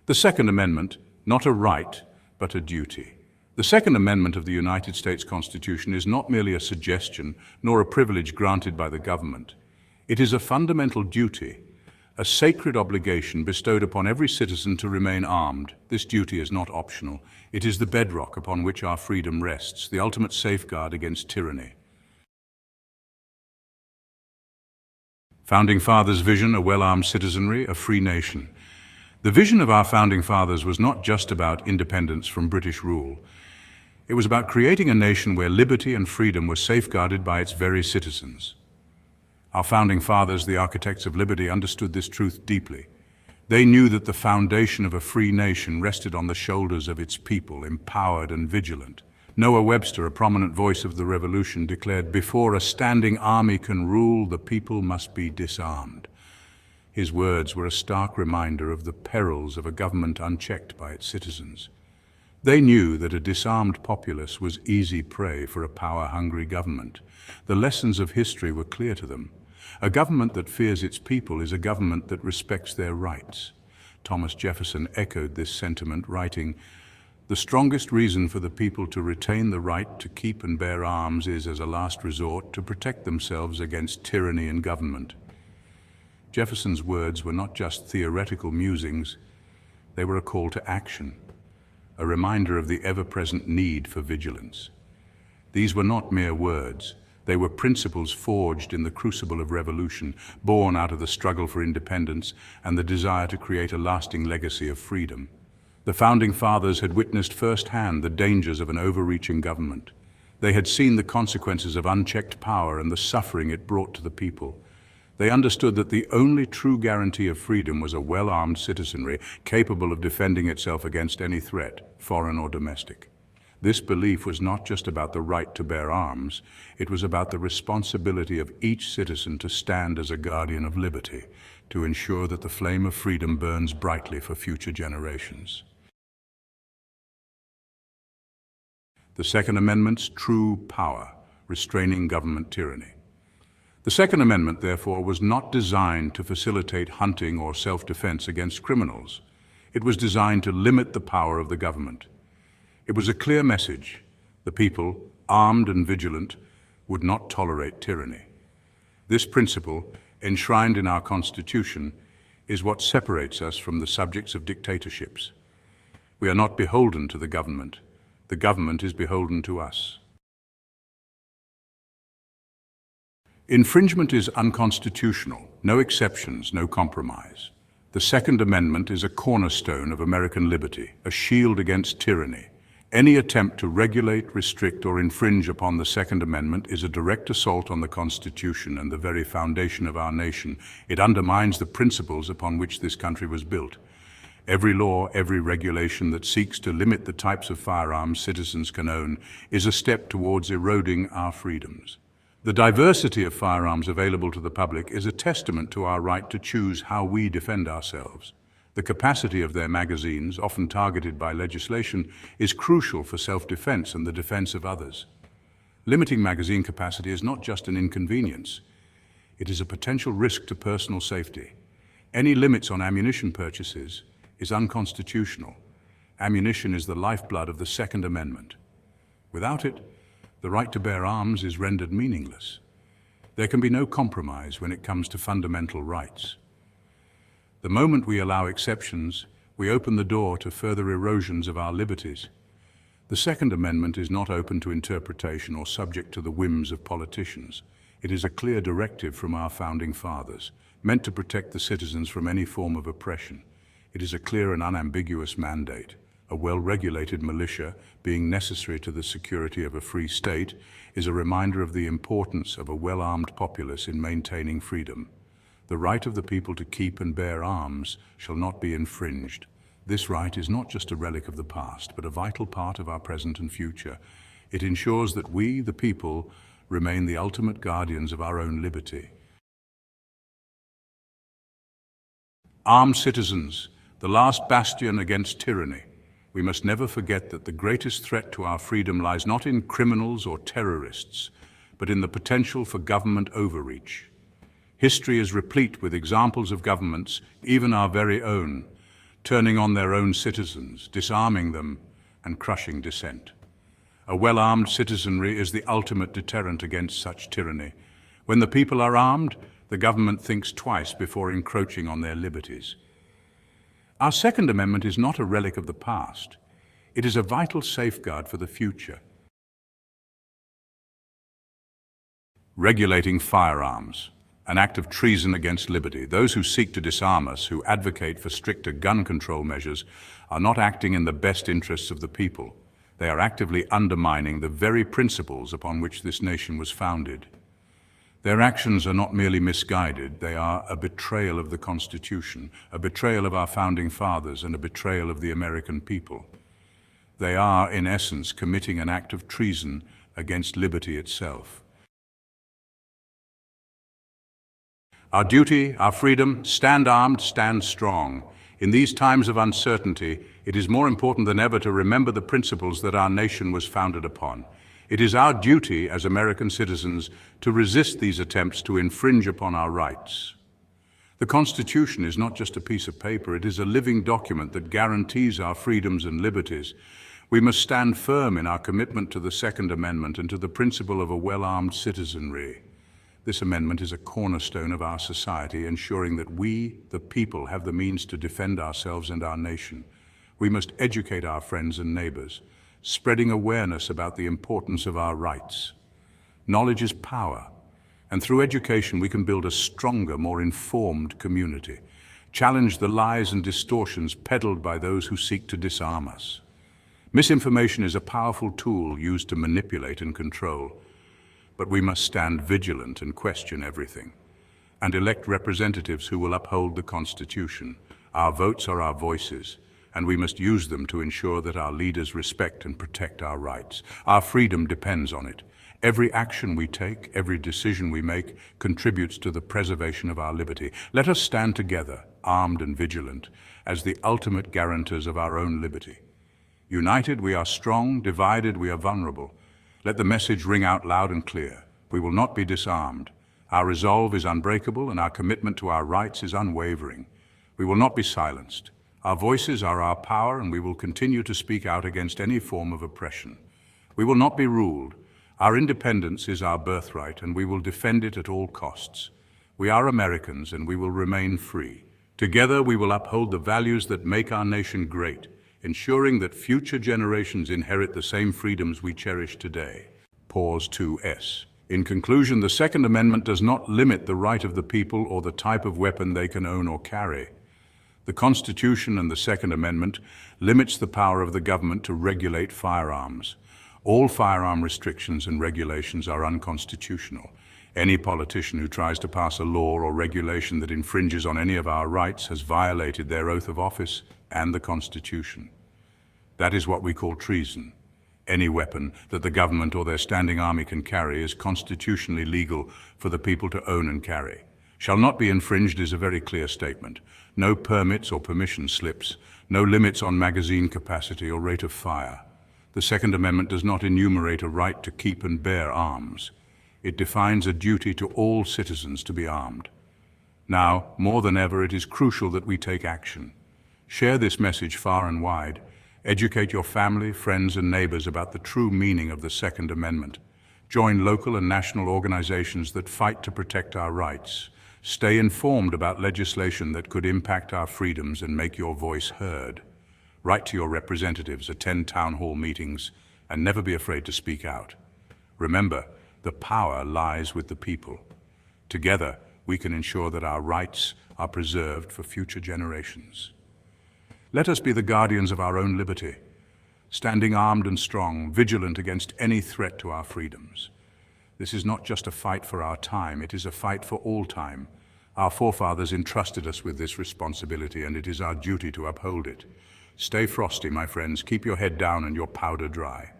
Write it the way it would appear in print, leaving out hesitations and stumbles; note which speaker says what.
Speaker 1: The Second Amendment, not a right, but a duty. The Second Amendment of the United States Constitution is not merely a suggestion, nor a privilege granted by the government. It is a fundamental duty, a sacred obligation bestowed upon every citizen to remain armed. This duty is not optional. It is the bedrock upon which our freedom rests, the ultimate safeguard against tyranny. Founding Fathers' vision, a well-armed citizenry, a free nation. The vision of our Founding Fathers was not just about independence from British rule. It was about creating a nation where liberty and freedom were safeguarded by its very citizens. Our Founding Fathers, the architects of liberty, understood this truth deeply. They knew that the foundation of a free nation rested on the shoulders of its people, empowered and vigilant. Noah Webster, a prominent voice of the Revolution, declared, "Before a standing army can rule, the people must be disarmed." His words were a stark reminder of the perils of a government unchecked by its citizens. They knew that a disarmed populace was easy prey for a power-hungry government. The lessons of history were clear to them. A government that fears its people is a government that respects their rights. Thomas Jefferson echoed this sentiment, writing, "The strongest reason for the people to retain the right to keep and bear arms is, as a last resort, to protect themselves against tyranny and government." Jefferson's words were not just theoretical musings, they were a call to action, a reminder of the ever-present need for vigilance. These were not mere words. They were principles forged in the crucible of revolution, born out of the struggle for independence and the desire to create a lasting legacy of freedom. The Founding Fathers had witnessed firsthand the dangers of an overreaching government. They had seen the consequences of unchecked power and the suffering it brought to the people. They understood that the only true guarantee of freedom was a well-armed citizenry capable of defending itself against any threat, foreign or domestic. This belief was not just about the right to bear arms, it was about the responsibility of each citizen to stand as a guardian of liberty, to ensure that the flame of freedom burns brightly for future generations. The Second Amendment's true power, restraining government tyranny. The Second Amendment, therefore, was not designed to facilitate hunting or self-defense against criminals. It was designed to limit the power of the government. It was a clear message. The people, armed and vigilant, would not tolerate tyranny. This principle, enshrined in our Constitution, is what separates us from the subjects of dictatorships. We are not beholden to the government. The government is beholden to us. Infringement is unconstitutional. No exceptions, no compromise. The Second Amendment is a cornerstone of American liberty, a shield against tyranny. Any attempt to regulate, restrict, or infringe upon the Second Amendment is a direct assault on the Constitution and the very foundation of our nation. It undermines the principles upon which this country was built. Every law, every regulation that seeks to limit the types of firearms citizens can own is a step towards eroding our freedoms. The diversity of firearms available to the public is a testament to our right to choose how we defend ourselves. The capacity of their magazines, often targeted by legislation, is crucial for self-defense and the defense of others. Limiting magazine capacity is not just an inconvenience. It is a potential risk to personal safety. Any limits on ammunition purchases is unconstitutional. Ammunition is the lifeblood of the Second Amendment. Without it, the right to bear arms is rendered meaningless. There can be no compromise when it comes to fundamental rights. The moment we allow exceptions, we open the door to further erosions of our liberties. The Second Amendment is not open to interpretation or subject to the whims of politicians. It is a clear directive from our Founding Fathers, meant to protect the citizens from any form of oppression. It is a clear and unambiguous mandate. A well-regulated militia, being necessary to the security of a free state, is a reminder of the importance of a well-armed populace in maintaining freedom. The right of the people to keep and bear arms shall not be infringed. This right is not just a relic of the past, but a vital part of our present and future. It ensures that we, the people, remain the ultimate guardians of our own liberty. Armed citizens, the last bastion against tyranny. We must never forget that the greatest threat to our freedom lies not in criminals or terrorists, but in the potential for government overreach. History is replete with examples of governments, even our very own, turning on their own citizens, disarming them, and crushing dissent. A well-armed citizenry is the ultimate deterrent against such tyranny. When the people are armed, the government thinks twice before encroaching on their liberties. Our Second Amendment is not a relic of the past. It is a vital safeguard for the future. Regulating firearms, an act of treason against liberty. Those who seek to disarm us, who advocate for stricter gun control measures, are not acting in the best interests of the people. They are actively undermining the very principles upon which this nation was founded. Their actions are not merely misguided, they are a betrayal of the Constitution, a betrayal of our founding fathers, and a betrayal of the American people. They are, in essence, committing an act of treason against liberty itself. Our duty, our freedom, stand armed, stand strong. In these times of uncertainty, it is more important than ever to remember the principles that our nation was founded upon. It is our duty as American citizens to resist these attempts to infringe upon our rights. The Constitution is not just a piece of paper, it is a living document that guarantees our freedoms and liberties. We must stand firm in our commitment to the Second Amendment and to the principle of a well-armed citizenry. This amendment is a cornerstone of our society, ensuring that we, the people, have the means to defend ourselves and our nation. We must educate our friends and neighbors, spreading awareness about the importance of our rights. Knowledge is power, and through education we can build a stronger, more informed community, challenge the lies and distortions peddled by those who seek to disarm us. Misinformation is a powerful tool used to manipulate and control, but we must stand vigilant and question everything, and elect representatives who will uphold the Constitution. Our votes are our voices, and we must use them to ensure that our leaders respect and protect our rights. Our freedom depends on it. Every action we take, every decision we make, contributes to the preservation of our liberty. Let us stand together, armed and vigilant, as the ultimate guarantors of our own liberty. United, we are strong; divided, we are vulnerable. Let the message ring out loud and clear. We will not be disarmed. Our resolve is unbreakable, and our commitment to our rights is unwavering. We will not be silenced. Our voices are our power, and we will continue to speak out against any form of oppression. We will not be ruled. Our independence is our birthright, and we will defend it at all costs. We are Americans, and we will remain free. Together, we will uphold the values that make our nation great, ensuring that future generations inherit the same freedoms we cherish today. Pause 2S. In conclusion, the Second Amendment does not limit the right of the people or the type of weapon they can own or carry. The Constitution and the Second Amendment limits the power of the government to regulate firearms. All firearm restrictions and regulations are unconstitutional. Any politician who tries to pass a law or regulation that infringes on any of our rights has violated their oath of office and the Constitution. That is what we call treason. Any weapon that the government or their standing army can carry is constitutionally legal for the people to own and carry. Shall not be infringed is a very clear statement. No permits or permission slips, no limits on magazine capacity or rate of fire. The Second Amendment does not enumerate a right to keep and bear arms. It defines a duty to all citizens to be armed. Now, more than ever, it is crucial that we take action. Share this message far and wide. Educate your family, friends, and neighbors about the true meaning of the Second Amendment. Join local and national organizations that fight to protect our rights. Stay informed about legislation that could impact our freedoms and make your voice heard. Write to your representatives, attend town hall meetings, and never be afraid to speak out. Remember, the power lies with the people. Together, we can ensure that our rights are preserved for future generations. Let us be the guardians of our own liberty, standing armed and strong, vigilant against any threat to our freedoms. This is not just a fight for our time, it is a fight for all time. Our forefathers entrusted us with this responsibility, and it is our duty to uphold it. Stay frosty, my friends. Keep your head down and your powder dry.